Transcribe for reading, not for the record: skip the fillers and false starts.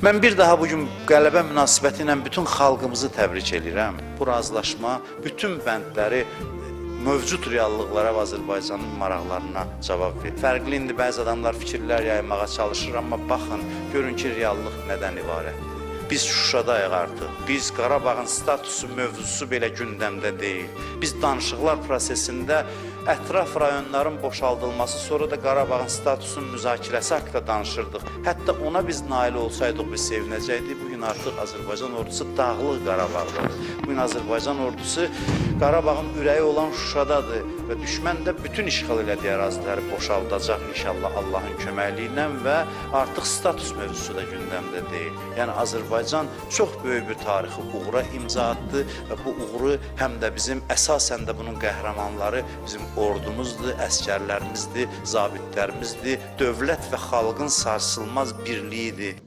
Mən bir daha bugün qələbə münasibəti ilə bütün xalqımızı təbrik edirəm. Bu razılaşma bütün bəndləri mövcud reallıqlara və Azərbaycanın maraqlarına cavab verir. Fərqli indi bəzi adamlar fikirlər yaymağa çalışır, amma baxın, görün ki, reallıq nədən ibarətdir. Biz Şuşadayıq artıq. Biz Qarabağın statusu mövzusu belə gündəmdə deyil. Biz danışıqlar prosesində ətraf rayonların boşaldılması, sonra da Qarabağın statusunun müzakirəsi haqqında danışırdıq. Hətta ona biz nail olsaydıq, biz sevinəcəkdik. Bugün artıq Azərbaycan ordusu Dağlıq Qarabağdadır. Bugün Azərbaycan ordusu Qarabağın ürəyi olan Şuşadadır və düşmən də bütün işğal elədiyi əraziləri boşaldacaq inşallah Allahın köməkliyi ilə və artıq status mövzusu da gündəmdə deyil. Yəni Azərbaycan çox böyük bir tarixi uğura imza atdı və bu uğuru həm də bizim əsasən də bunun qəhrəmanları bizim ordumuzdur, əskərlərimizdir, zabitlərimizdir, dövlət və xalqın sarsılmaz birliyidir.